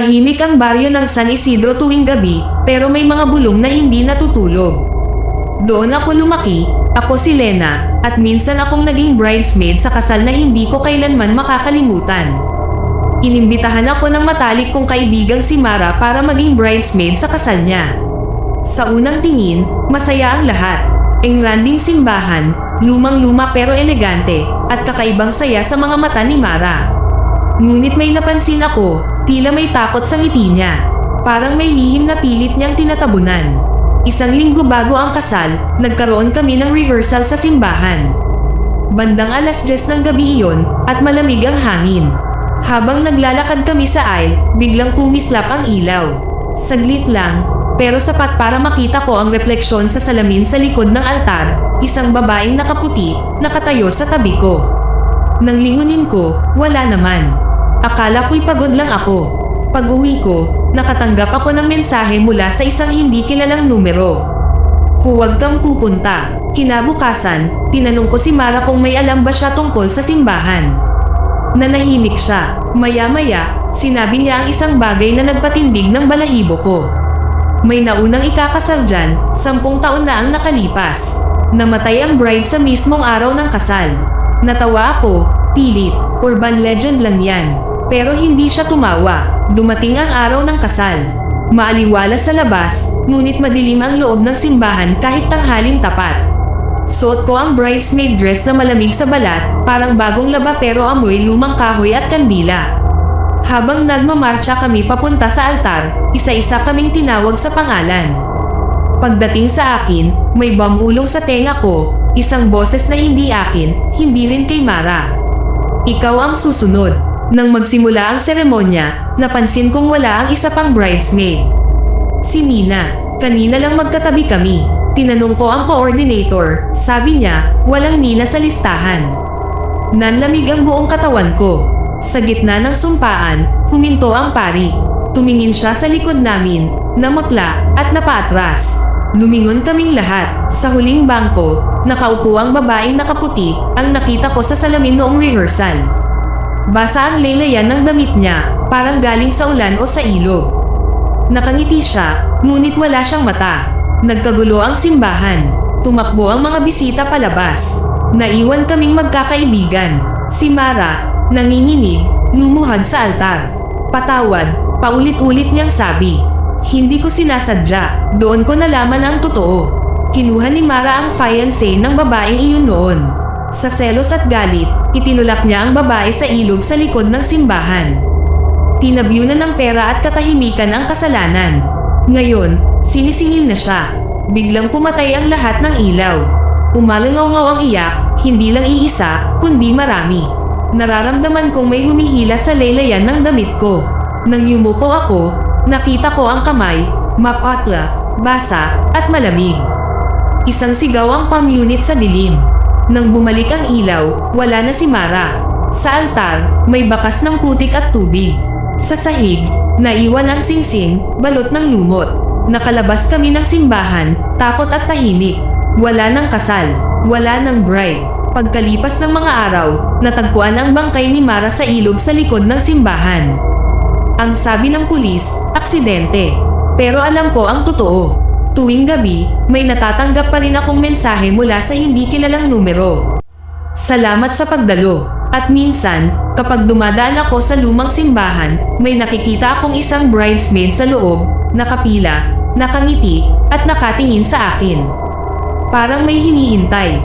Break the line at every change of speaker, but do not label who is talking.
Tahimik ang baryo ng San Isidro tuwing gabi, pero may mga bulong na hindi natutulog. Doon ako lumaki, ako si Lena, at minsan akong naging bridesmaid sa kasal na hindi ko kailanman makakalimutan. Inimbitahan ako ng matalik kong kaibigang si Mara para maging bridesmaid sa kasal niya. Sa unang tingin, masaya ang lahat. Engranding simbahan, lumang-luma pero elegante, at kakaibang saya sa mga mata ni Mara. Ngunit may napansin ako, tila may takot sa ngiti niya. Parang may lihim na pilit niyang tinatabunan. Isang linggo bago ang kasal, nagkaroon kami ng rehearsal sa simbahan. Bandang 10:00 ng gabi iyon, at malamig ang hangin. Habang naglalakad kami sa aisle, biglang kumislap ang ilaw. Saglit lang, pero sapat para makita ko ang refleksyon sa salamin sa likod ng altar, isang babaeng nakaputi, nakatayo sa tabi ko. Nang lingunin ko, wala naman. Akala ko'y pagod lang ako. Pag-uwi ko, nakatanggap ako ng mensahe mula sa isang hindi kilalang numero. Huwag kang pupunta. Kinabukasan, tinanong ko si Mara kung may alam ba siya tungkol sa simbahan. Nanahimik siya. Maya-maya, sinabi niya ang isang bagay na nagpatindig ng balahibo ko. May naunang ikakasal dyan, 10 taon na ang nakalipas. Namatay ang bride sa mismong araw ng kasal. Natawa ako, pilit, urban legend lang yan. Pero hindi siya tumawa. Dumating ang araw ng kasal. Maaliwala sa labas, ngunit madilim ang loob ng simbahan kahit tanghaling tapat. Suot ko ang bridesmaid dress na malamig sa balat, parang bagong laba pero amoy lumang kahoy at kandila. Habang nagmamarcha kami papunta sa altar, isa-isa kaming tinawag sa pangalan. Pagdating sa akin, may bamulong sa tenga ko, isang boses na hindi akin, hindi rin kay Mara. Ikaw ang susunod. Nang magsimula ang seremonya, napansin kong wala ang isa pang bridesmaid. Si Nina. Kanina lang magkatabi kami. Tinanong ko ang coordinator, sabi niya, walang Nina sa listahan. Nanlamig ang buong katawan ko. Sa gitna ng sumpaan, huminto ang pari. Tumingin siya sa likod namin, namutla, at napaatras. Lumingon kaming lahat. Sa huling bangko, nakaupo ang babaeng nakaputi, ang nakita ko sa salamin noong rehearsal. Basa ang laylayan ng damit niya, parang galing sa ulan o sa ilog. Nakangiti siya, ngunit wala siyang mata. Nagkagulo ang simbahan. Tumakbo ang mga bisita palabas. Naiwan kaming magkakaibigan. Si Mara, nanginginig, lumuhad sa altar. Patawad, paulit-ulit niyang sabi. Hindi ko sinasadya, doon ko nalaman ang totoo. Kinuha ni Mara ang fiancé ng babaeng iyon noon. Sa selos at galit, itinulak niya ang babae sa ilog sa likod ng simbahan. Tinabyunan ng pera at katahimikan ang kasalanan. Ngayon, sinisingil na siya. Biglang pumatay ang lahat ng ilaw. Umalangaw ang iyak, hindi lang iisa, kundi marami. Nararamdaman kong may humihila sa laylayan ng damit ko. Nang yumuko ako, nakita ko ang kamay, mapatla, basa, at malamig. Isang sigaw ang pamunit sa dilim. Nang bumalik ang ilaw, wala na si Mara. Sa altar, may bakas ng putik at tubig. Sa sahig, naiwan ang singsing, balot ng lumot. Nakalabas kami ng simbahan, takot at tahimik. Wala ng kasal, wala ng bride. Pagkalipas ng mga araw, natagpuan ang bangkay ni Mara sa ilog sa likod ng simbahan. Ang sabi ng pulis, aksidente. Pero alam ko ang totoo. Tuwing gabi, may natatanggap pa rin akong mensahe mula sa hindi kilalang numero. Salamat sa pagdalo. At minsan, kapag dumadaan ako sa lumang simbahan, may nakikita akong isang bridesmaid sa loob, nakapila, nakangiti, at nakatingin sa akin. Parang may hinihintay.